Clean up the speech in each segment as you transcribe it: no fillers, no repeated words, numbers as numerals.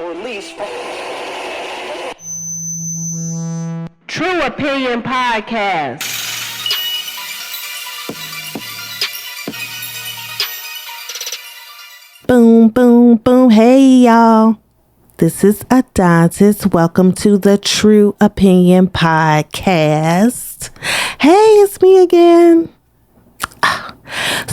or at least True Opinion Podcast. Boom, boom, boom. Hey, y'all. This is Adontaus. Welcome to the True Opinion Podcast. Hey, it's me again.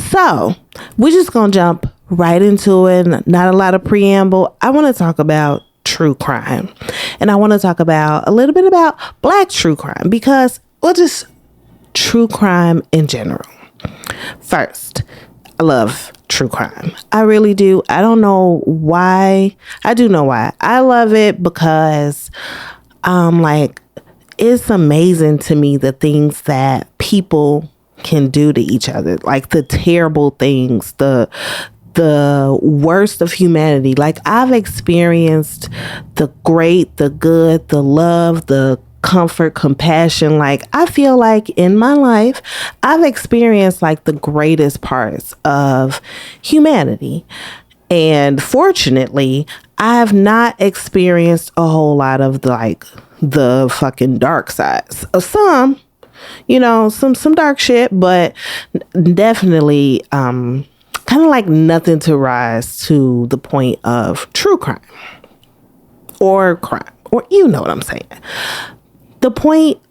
So, we're just going to jump right into it. Not a lot of preamble. I want to talk about true crime. And I want to talk about a little bit about Black true crime because, well, just true crime in general. First, I love true crime. I really do. I don't know why. I do know why. I love it because it's amazing to me the things that people can do to each other, like the terrible things, the worst of humanity. Like, I've experienced the great, the good, the love, the comfort, compassion. Like, I feel like in my life, I've experienced like the greatest parts of humanity. And fortunately, I have not experienced a whole lot of the fucking dark sides of some, some dark shit, but definitely, kind of like nothing to rise to the point of true crime, or you know what I'm saying. The point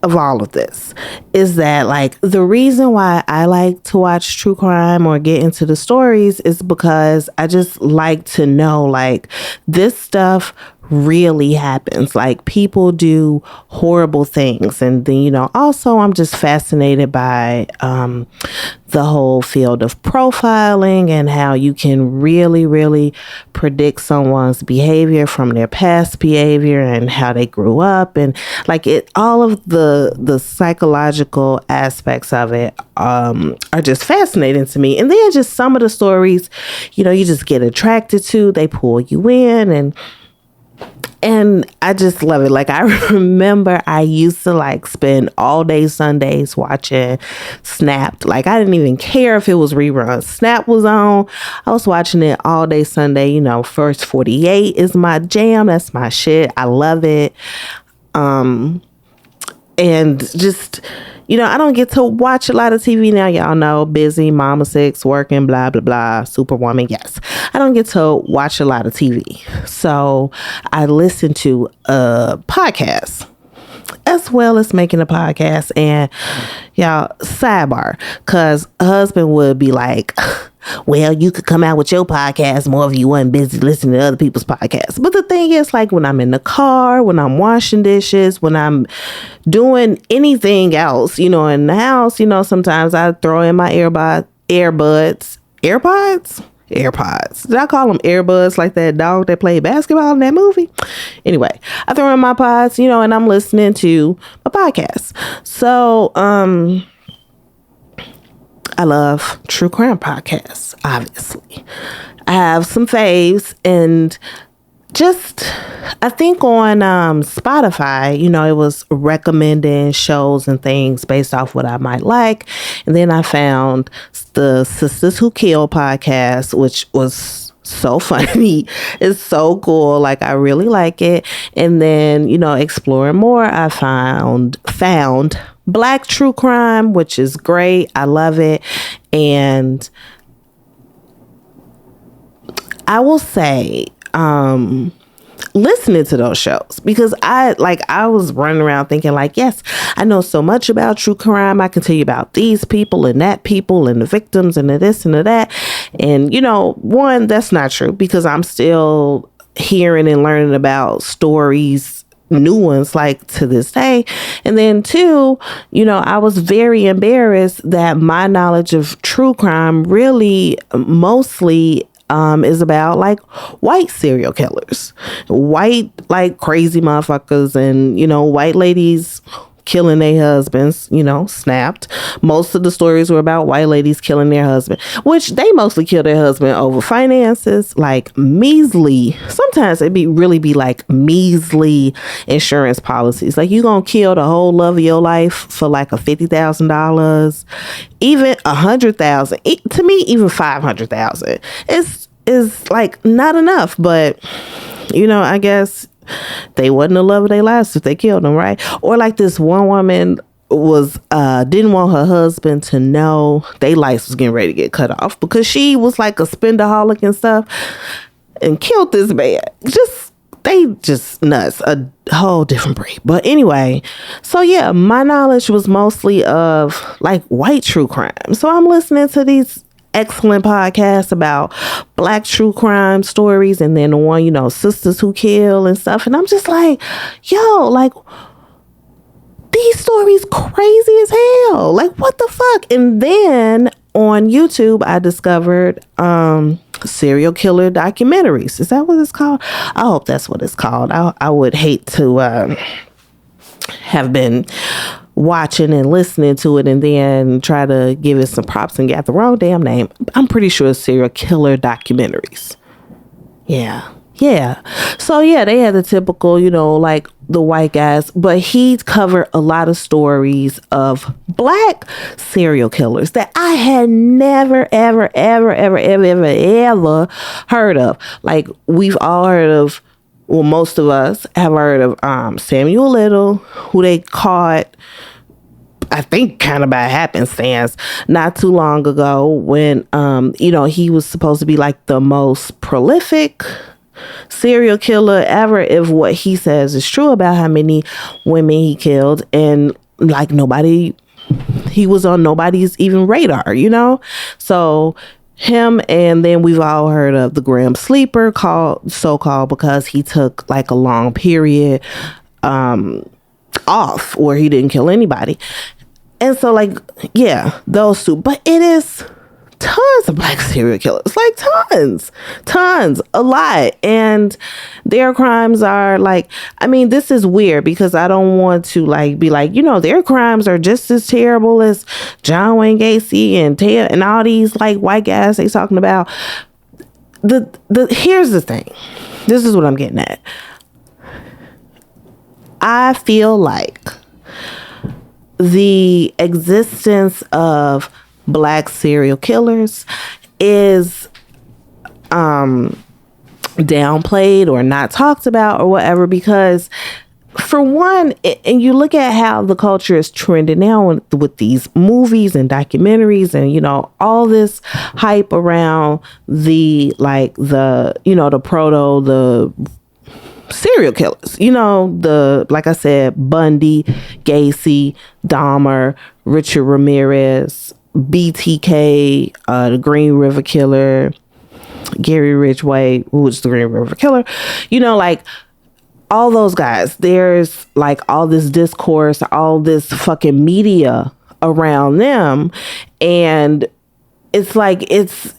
of all of this is that, like, the reason why I like to watch true crime or get into the stories is because I just like to know, like, this stuff really happens. Like, people do horrible things. And then, also I'm just fascinated by the whole field of profiling and how you can really, really predict someone's behavior from their past behavior and how they grew up, and like all of the psychological aspects of it are just fascinating to me. And then just some of the stories, you just get attracted to, they pull you in, and I just love it. Like, I remember I used to spend all day Sundays watching Snapped. Like, I didn't even care if it was reruns. Snap was on. I was watching it all day Sunday. First 48 is my jam. That's my shit. I love it. And just, I don't get to watch a lot of TV now. Y'all know, busy, mama 6, working, blah, blah, blah, superwoman. Yes. I don't get to watch a lot of TV. So I listen to a podcast as well as making a podcast. And y'all, sidebar, because a husband would be like, well, you could come out with your podcast more if you wasn't busy listening to other people's podcasts. But the thing is, like, when I'm in the car, when I'm washing dishes, when I'm doing anything else, in the house, sometimes I throw in my AirPods. Did I call them earbuds like that dog that played basketball in that movie? Anyway, I throw in my pods, and I'm listening to a podcast. So, I love true crime podcasts, obviously. I have some faves, and just, I think on Spotify, it was recommending shows and things based off what I might like. And then I found the Sisters Who Kill podcast, which was so funny. It's so cool. Like, I really like it. And then, exploring more, I found Black true crime, which is great. I love it. And I will say, listening to those shows, because I was running around thinking, like, yes, I know so much about true crime. I can tell you about these people and that people and the victims and the this and the that. And, one, that's not true, because I'm still hearing and learning about stories, new ones, like, to this day. And then two, I was very embarrassed that my knowledge of true crime really mostly is about like white serial killers, white, like, crazy motherfuckers, and, white ladies killing their husbands, Snapped. Most of the stories were about white ladies killing their husband, which they mostly kill their husband over finances, like measly. Sometimes it really be like measly insurance policies. Like, you gonna kill the whole love of your life for like a $50,000, even $100,000. To me, even $500,000 is like not enough. But I guess they wasn't the love of their lives if they killed them, right? Or like this one woman was didn't want her husband to know they lights was getting ready to get cut off because she was like a spendaholic and stuff, and killed this man. They just nuts, a whole different breed. But anyway, so yeah, my knowledge was mostly of like white true crime. So I'm listening to these excellent podcasts about black true crime stories, and then the one, sisters who kill and stuff. And I'm just like, yo, like, these stories crazy as hell. Like, what the fuck? And then on YouTube, I discovered serial killer documentaries. Is that what it's called? I hope that's what it's called. I would hate to have been watching and listening to it and then try to give it some props and get the wrong damn name. I'm pretty sure it's serial killer documentaries. Yeah. So yeah, they had the typical, like the white guys, but he covered a lot of stories of black serial killers that I had never, ever heard of. Like, we've all heard of, well, most of us have heard of Samuel Little, who they caught, I think kind of by happenstance, not too long ago when, he was supposed to be like the most prolific serial killer ever, if what he says is true about how many women he killed. And like he was on nobody's even radar, So him, and then we've all heard of the Grim Sleeper, so-called because he took like a long period off where he didn't kill anybody. And so, like, yeah, those two. But it is tons of black serial killers, like tons, a lot. And their crimes are like, I mean, this is weird because I don't want to like be like, their crimes are just as terrible as John Wayne Gacy and Ted and all these like white guys they talking about. Here's the thing. This is what I'm getting at. I feel like the existence of black serial killers is downplayed or not talked about or whatever, because for one, and you look at how the culture is trending now with these movies and documentaries and all this hype around the serial killers, like I said, Bundy, Gacy, Dahmer, Richard Ramirez, BTK, the Green River Killer, Gary Ridgway, who was the Green River Killer, like all those guys. There's like all this discourse, all this fucking media around them. And it's like, it's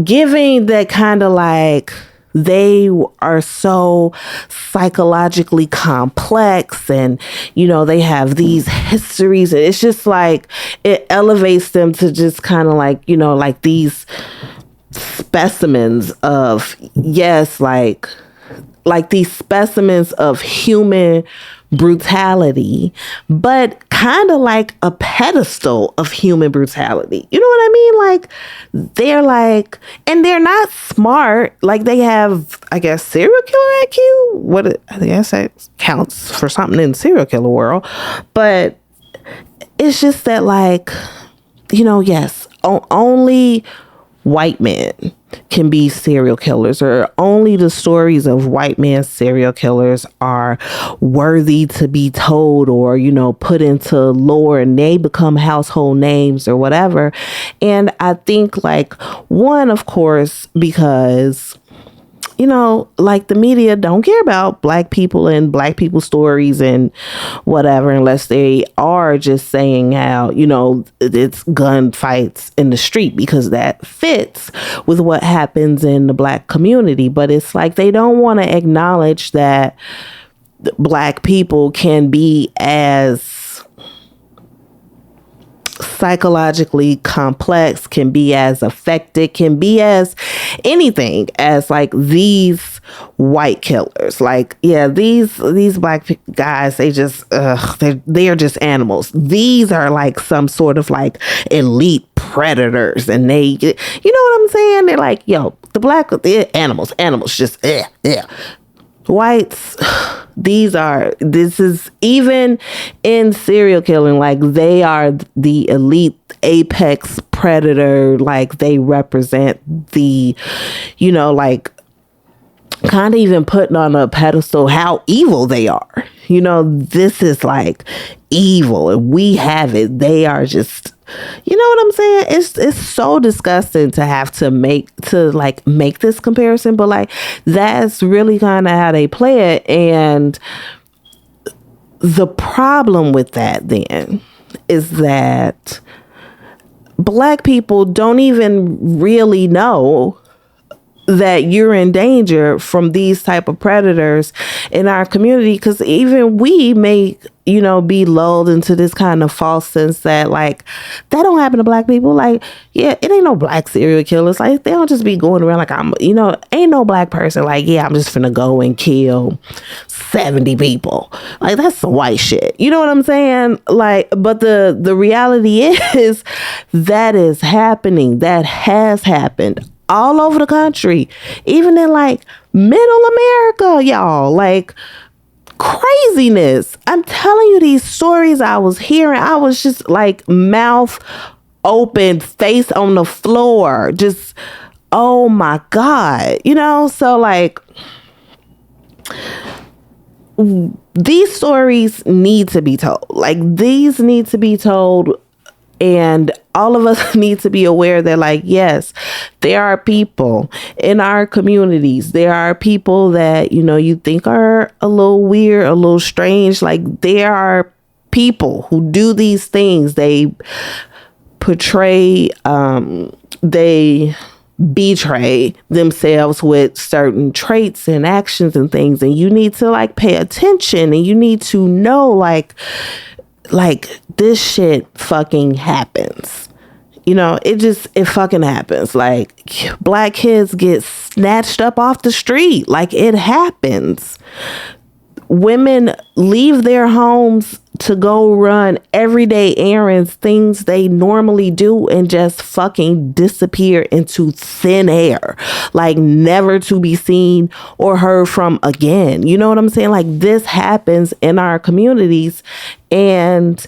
giving that kind of like, they are so psychologically complex and, they have these histories. It's just like, it elevates them to just kind of like, like these specimens of, yes, like these specimens of human brutality, but kind of like a pedestal of human brutality. You know what I mean? Like, they're like, and they're not smart. Like, they have, I guess, serial killer IQ. What I guess that counts for something in the serial killer world. But it's just that, like, yes, only white men can be serial killers, or only the stories of white men serial killers are worthy to be told or, put into lore, and they become household names or whatever. And I think like, one, of course, because like the media don't care about black people and black people's stories and whatever, unless they are just saying how, it's gunfights in the street, because that fits with what happens in the black community. But it's like, they don't want to acknowledge that black people can be as psychologically complex, can be as affected, can be as anything as like these white killers. Like, yeah, these black guys, they just they are just animals. These are like some sort of like elite predators, and they, you know what I'm saying? They're like, yo, the black animals just yeah. whites, this is even in serial killing, like they are the elite apex predator, like they represent the, like kind of even putting on a pedestal how evil they are. This is like evil and we have it. They are just, you know what I'm saying? It's so disgusting to have to make this comparison, but like that's really kind of how they play it. And the problem with that then is that Black people don't even really know that you're in danger from these type of predators in our community, because even we may be lulled into this kind of false sense that like that don't happen to Black people. Like, yeah, it ain't no Black serial killers. Like they don't just be going around like ain't no Black person like, yeah, I'm just finna go and kill 70 people. Like that's some white shit. You know what I'm saying? Like, but the reality is that is happening. That has happened all over the country, even in like middle America, y'all. Like craziness. I'm telling you, these stories I was hearing, I was just like mouth open, face on the floor, just, oh my God, so like these stories need to be told. Like these need to be told. And all of us need to be aware that, like, yes, there are people in our communities. There are people that, you think are a little weird, a little strange. Like, there are people who do these things. They portray, they betray themselves with certain traits and actions and things. And you need to, like, pay attention, and you need to know, like this shit fucking happens. It fucking happens. Like Black kids get snatched up off the street. Like it happens. Women leave their homes to go run everyday errands, things they normally do, and just fucking disappear into thin air, like never to be seen or heard from again. You know what I'm saying? Like this happens in our communities, and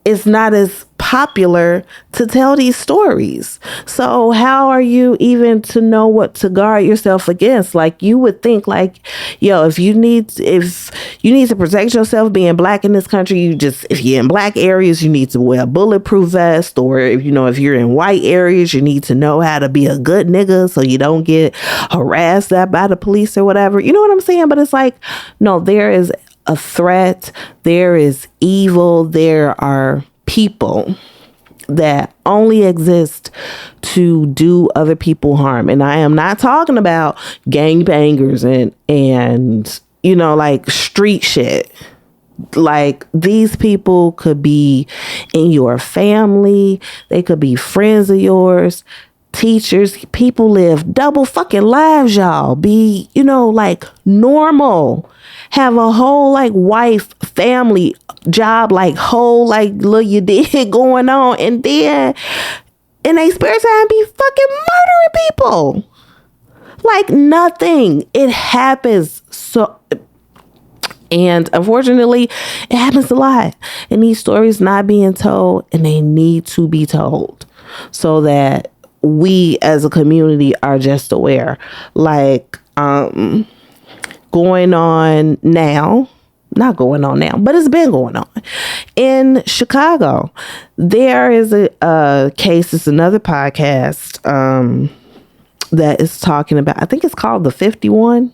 it's not as popular to tell these stories. So how are you even to know what to guard yourself against? Like you would think like, yo, if you need to protect yourself being Black in this country, if you're in Black areas, you need to wear a bulletproof vest, or if you're in white areas, you need to know how to be a good nigga so you don't get harassed by the police or whatever. You know what I'm saying? But it's like, no, there is a threat. There is evil. There are people that only exist to do other people harm. And I am not talking about gangbangers and like street shit. Like these people could be in your family. They could be friends of yours, teachers. People live double fucking lives, y'all. Be, like normal. Have a whole like wife, family, job, like whole like little you did going on, and then in a spare time be fucking murdering people like nothing. It happens. So, and unfortunately it happens a lot, and these stories not being told, and they need to be told so that we as a community are just aware. Like going on now, not going on now, but it's been going on in Chicago. There is a case. It's another podcast that is talking about, I think it's called The 51.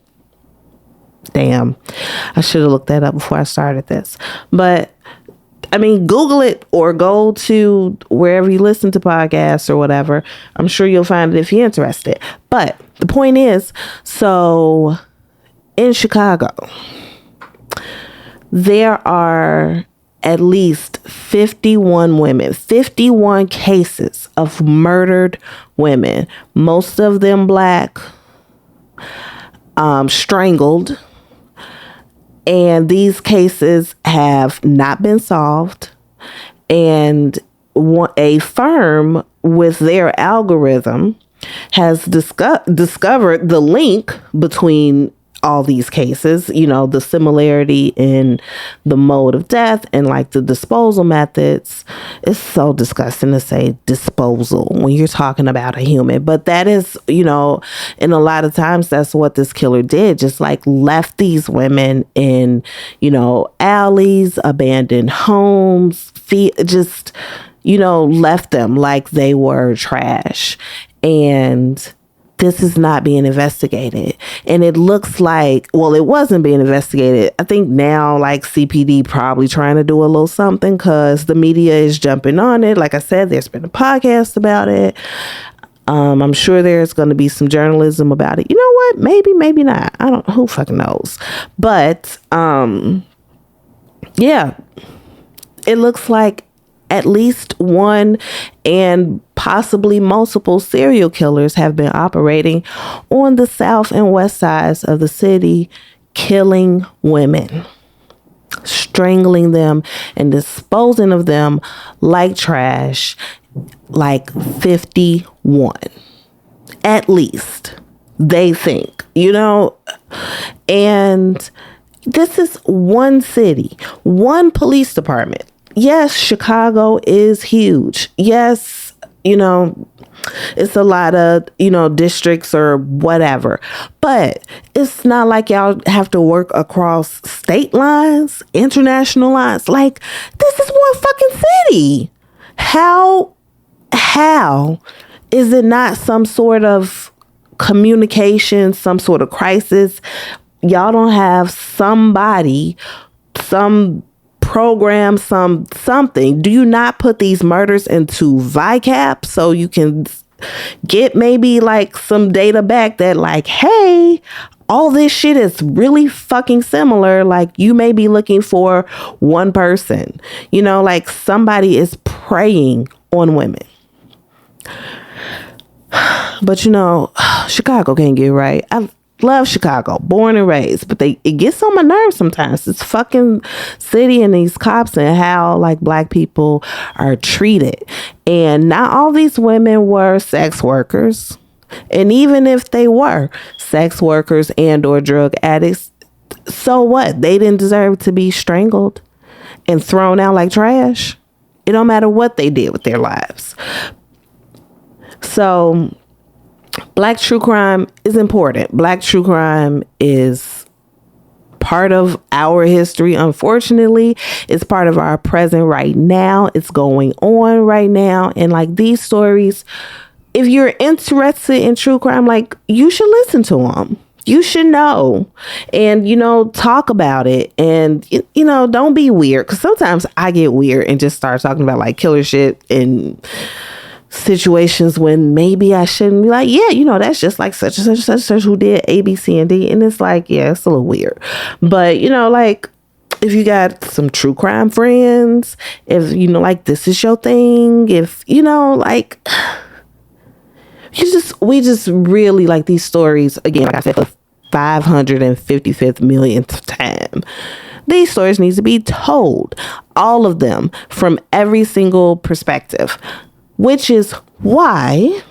Damn, I should have looked that up before I started this. But I mean, Google it or go to wherever you listen to podcasts or whatever. I'm sure you'll find it if you're interested. But the point is, so in Chicago, there are at least 51 women, 51 cases of murdered women, most of them Black, strangled. And these cases have not been solved. And a firm with their algorithm has discovered the link between all these cases, the similarity in the mode of death and like the disposal methods. It's so disgusting to say disposal when you're talking about a human, but that is, and a lot of times that's what this killer did, just like left these women in, alleys, abandoned homes, just, left them like they were trash. And this is not being investigated. And it looks like, well, it wasn't being investigated. I think now like CPD probably trying to do a little something because the media is jumping on it. Like I said, there's been a podcast about it. I'm sure there's going to be some journalism about it. You know what? Maybe not. I don't, who fucking knows? But, yeah, it looks like at least one and possibly multiple serial killers have been operating on the south and west sides of the city, killing women, strangling them and disposing of them like trash, like 51 at least, they think, and this is one city, one police department. Yes, Chicago is huge. Yes, it's a lot of, districts or whatever. But it's not like y'all have to work across state lines, international lines. Like, this is one fucking city. How is it not some sort of communication, some sort of crisis? Y'all don't have somebody, some program, something. Do you not put these murders into VICAP so you can get maybe like some data back that like, hey, all this shit is really fucking similar. Like, you may be looking for one person, like somebody is preying on women. But Chicago can't get right. I love Chicago, born and raised, but it gets on my nerves sometimes. This fucking city and these cops and how like black people are treated. And not all these women were sex workers. And even if they were sex workers and or drug addicts, so what? They didn't deserve to be strangled and thrown out like trash. It don't matter what they did with their lives. So Black true crime is important. Black true crime is part of our history. Unfortunately, it's part of our present right now. It's going on right now. And like these stories, if you're interested in true crime, like you should listen to them. You should know and, talk about it and, don't be weird. Because sometimes I get weird and just start talking about like killer shit and situations when maybe I shouldn't be like, yeah, that's just like such and such, such and such who did A, B, C, and D. And it's like, yeah, it's a little weird. But, like if you got some true crime friends, if, like this is your thing, if, like we just really like these stories. Again, like I said, the 555th millionth time. These stories need to be told, all of them from every single perspective. Which is why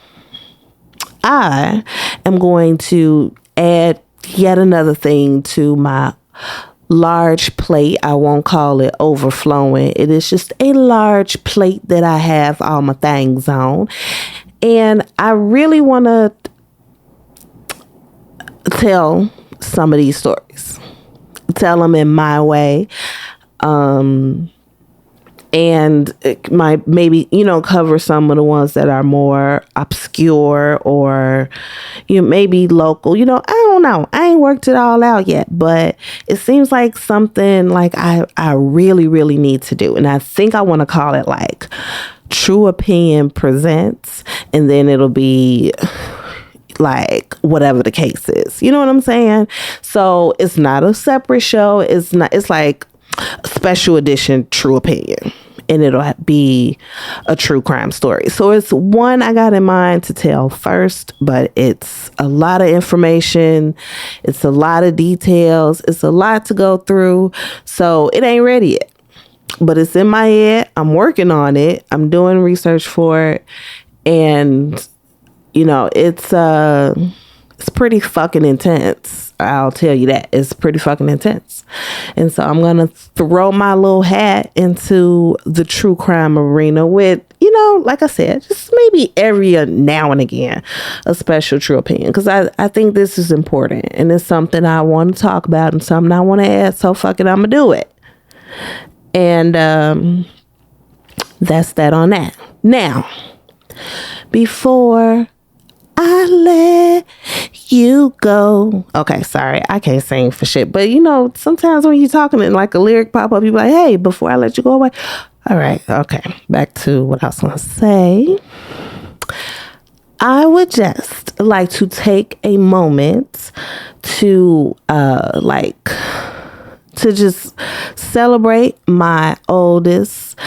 I am going to add yet another thing to my large plate. I won't call it overflowing. It is just a large plate that I have all my things on. And I really want to tell some of these stories. Tell them in my way. And it might maybe, cover some of the ones that are more obscure or, maybe local. I don't know. I ain't worked it all out yet, but it seems like something like I really, really need to do. And I think I want to call it like True Opinion Presents, and then it'll be like whatever the case is. You know what I'm saying? So it's not a separate show. It's like special edition True Opinion, and it'll be a true crime story. So it's one I got in mind to tell first, but it's a lot of information. It's a lot of details. It's a lot to go through. So it ain't ready yet, but it's in my head. I'm working on it. I'm doing research for it. And, It's pretty fucking intense. I'll tell you that. It's pretty fucking intense. And so I'm going to throw my little hat into the true crime arena with, like I said, just maybe every now and again, a special true opinion. Because I think this is important. And it's something I want to talk about and something I want to add. So fuck it, I'm going to do it. And that's that on that. Now, before I let you go. Okay, sorry. I can't sing for shit. But, sometimes when you're talking and like a lyric pop up, you're like, hey, before I let you go away. All right. Okay. Back to what I was going to say. I would just like to take a moment to to just celebrate my oldest,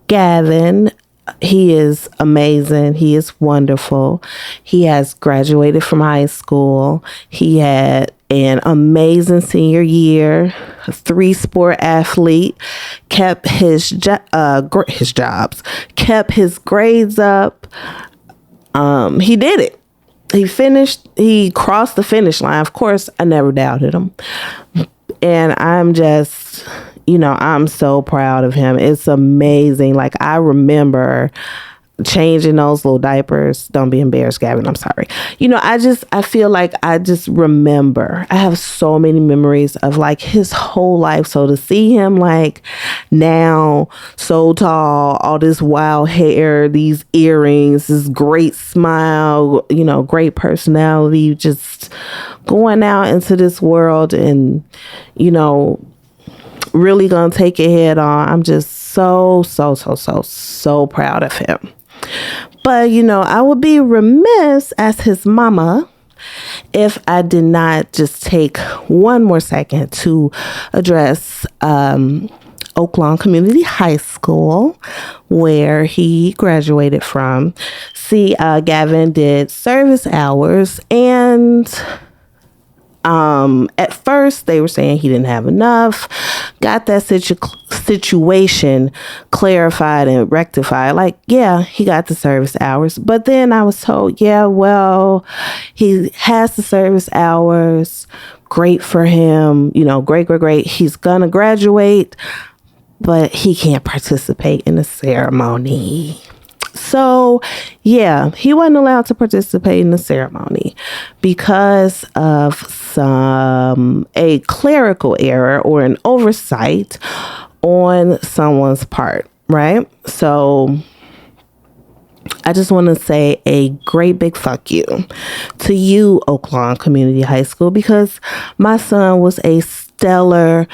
Gavin. He is amazing. He is wonderful. He has graduated from high school. He had an amazing senior year, a 3-sport athlete, kept his jobs, kept his grades up. He did it. He crossed the finish line. Of course, I never doubted him. And I'm just, I'm so proud of him. It's amazing. Like, I remember changing those little diapers. Don't be embarrassed, Gavin. I'm sorry. I feel like I just remember. I have so many memories of like his whole life. So to see him like now so tall, all this wild hair, these earrings, this great smile, great personality, just going out into this world and, really gonna take it head on. I'm just so proud of him. But, I would be remiss as his mama if I did not just take one more second to address Oaklawn Community High School, where he graduated from. See, Gavin did service hours, and at first they were saying he didn't have enough. Got that situation clarified and rectified. Like, yeah, he got the service hours. But then I was told, yeah, well, he has the service hours. Great for him. Great. He's gonna graduate, but he can't participate in the ceremony. So, yeah, he wasn't allowed to participate in the ceremony because of a clerical error or an oversight on someone's part, right? So I just want to say a great big fuck you to you, Oaklawn Community High School, because my son was a stellar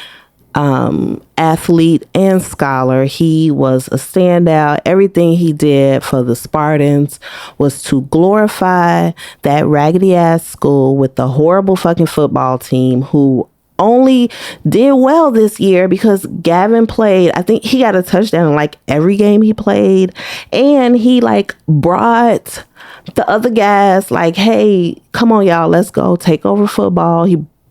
athlete and scholar. He was a standout. Everything he did for the Spartans was to glorify that raggedy ass school with the horrible fucking football team who only did well this year because Gavin played. I think he got a touchdown in like every game he played, and he like brought the other guys like, hey, come on y'all, let's go take over football.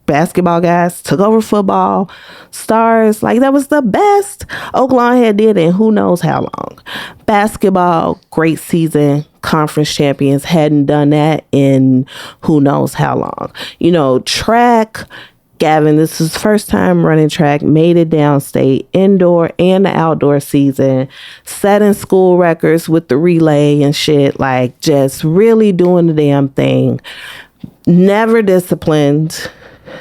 Basketball guys took over football. Stars, like, that was the best Oaklawn had did in who knows how long. Basketball, great season. Conference champions, hadn't done that in who knows how long. Track, Gavin, this is his first time running track, made it downstate, indoor and the outdoor season, setting school records with the relay and shit, like just really doing the damn thing. Never disciplined.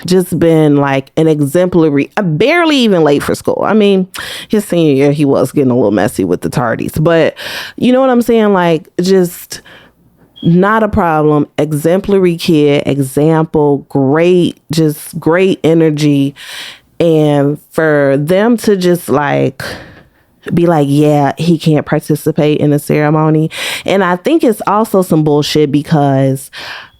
Just been like an exemplary, barely even late for school. I mean, his senior year, he was getting a little messy with the tardies, but you know what I'm saying? Like, just not a problem. Exemplary kid, example, great, just great energy. And for them to just like be like, yeah, he can't participate in the ceremony. And I think it's also some bullshit because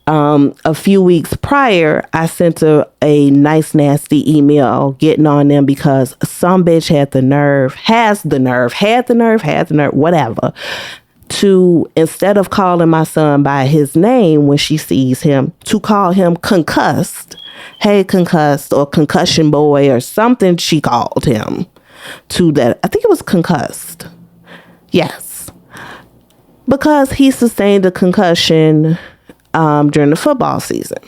a few weeks prior, I sent a nice, nasty email getting on them because some bitch had the nerve, whatever, to, instead of calling my son by his name when she sees him, to call him concussed. Hey, concussed, or concussion boy, or something she called him to that. I think it was concussed. Yes. Because he sustained a concussion during the football season.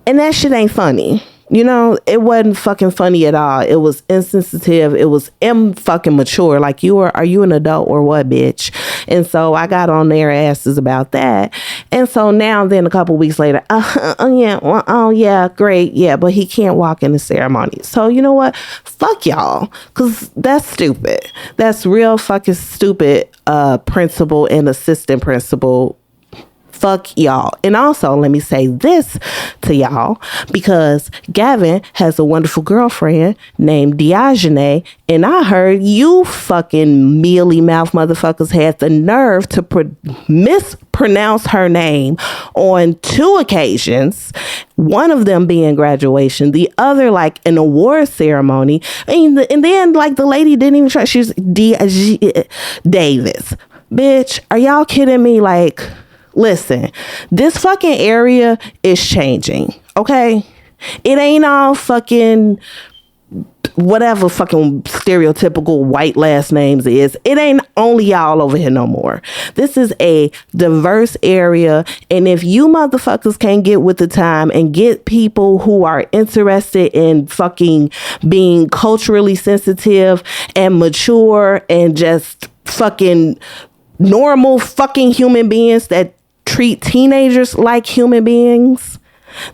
And that shit ain't funny. You know, it wasn't fucking funny at all. It was insensitive. It was fucking mature. Like, are you an adult or what, bitch? And so I got on their asses about that. And so now then a couple weeks later, yeah, great. Yeah, but he can't walk in the ceremony. So you know what? Fuck y'all. Because that's stupid. That's real fucking stupid principal and assistant principal. Fuck y'all. And also, let me say this to y'all, because Gavin has a wonderful girlfriend named Diogene, and I heard you fucking mealy mouth motherfuckers had the nerve to mispronounce her name on 2 occasions, one of them being graduation, the other like an award ceremony, and then like the lady didn't even try. She's Davis. Bitch, are y'all kidding me? Like, listen, this fucking area is changing, okay? It ain't all fucking whatever fucking stereotypical white last names is. It ain't only y'all over here no more. This is a diverse area, and if you motherfuckers can't get with the time and get people who are interested in fucking being culturally sensitive and mature and just fucking normal fucking human beings that treat teenagers like human beings,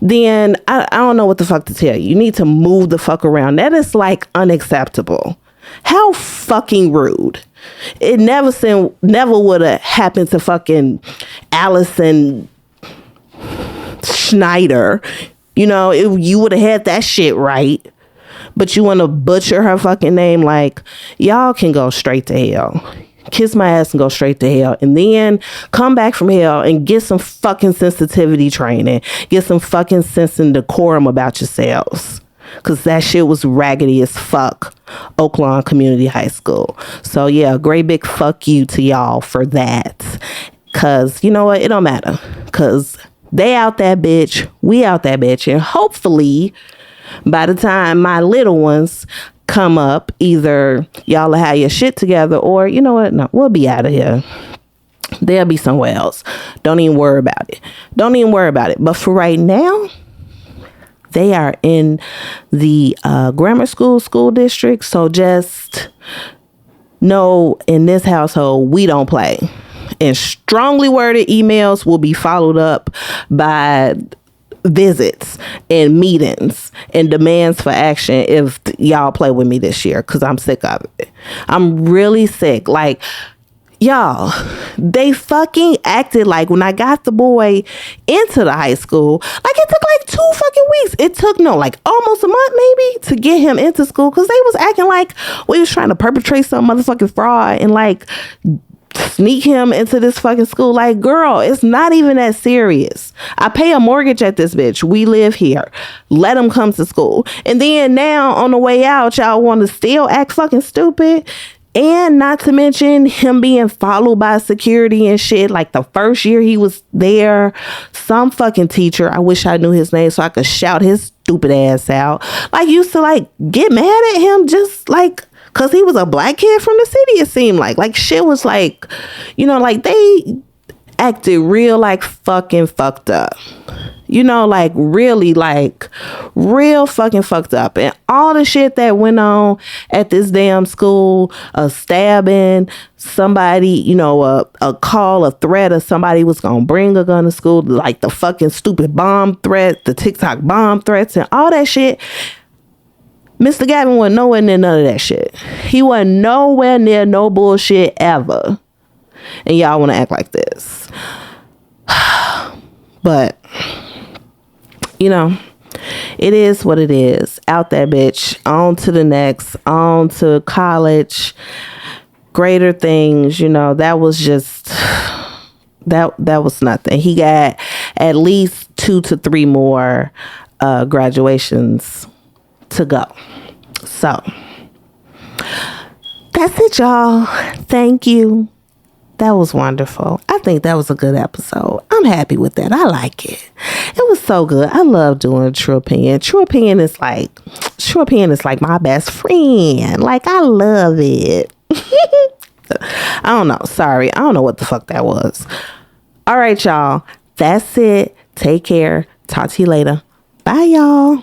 then I don't know what the fuck to tell you. You need to move the fuck around. That is like unacceptable. How fucking rude. It never would have happened to fucking Allison Schneider. You know, you would have had that shit right. But you want to butcher her fucking name? Like, y'all can go straight to hell. Kiss my ass and go straight to hell, and then come back from hell and get some fucking sensitivity training, get some fucking sense and decorum about yourselves, because that shit was raggedy as fuck. Oaklawn Community High School. So yeah, great big fuck you to y'all for that, because you know what, it don't matter, because they out that bitch, we out that bitch, and hopefully by the time my little ones come up, either y'all will have your shit together, or you know what, no, we'll be out of here. They'll be somewhere else. Don't even worry about it. But for right now, they are in the grammar school district. So just know, in this household, we don't play. And strongly worded emails will be followed up by visits and meetings and demands for action if y'all play with me this year, because I'm sick of it. I'm really sick. Like, y'all, they fucking acted like when I got the boy into the high school, like it took like 2 fucking weeks. It took like almost a month maybe to get him into school, because they was acting like we was trying to perpetrate some motherfucking fraud and like sneak him into this fucking school. Like, girl, it's not even that serious. I pay a mortgage at this bitch. We live here. Let him come to school. And then now on the way out, y'all want to still act fucking stupid. And not to mention him being followed by security and shit. Like the first year he was there, some fucking teacher, I wish I knew his name so I could shout his stupid ass out, like used to like get mad at him just like because he was a black kid from the city. It seemed like shit was like, you know, like they acted real like fucking fucked up. You know, like really like real fucking fucked up. And all the shit that went on at this damn school, a stabbing, somebody, you know, a call, a threat of somebody was gonna bring a gun to school, like the fucking stupid bomb threat, the TikTok bomb threats and all that shit. Mr. Gavin wasn't nowhere near none of that shit. He wasn't nowhere near no bullshit ever. And y'all want to act like this. But, you know, it is what it is. Out that bitch. On to the next. On to college. Greater things. You know, that was just... That was nothing. He got at least 2 to 3 more graduations to go. So that's it, y'all. Thank you. That was wonderful. I think that was a good episode. I'm happy with that. I like it. It was so good. I love doing True Opinion. True Opinion is like my best friend. Like, I love it. I don't know. Sorry. I don't know what the fuck that was. All right, y'all. That's it. Take care. Talk to you later. Bye, y'all.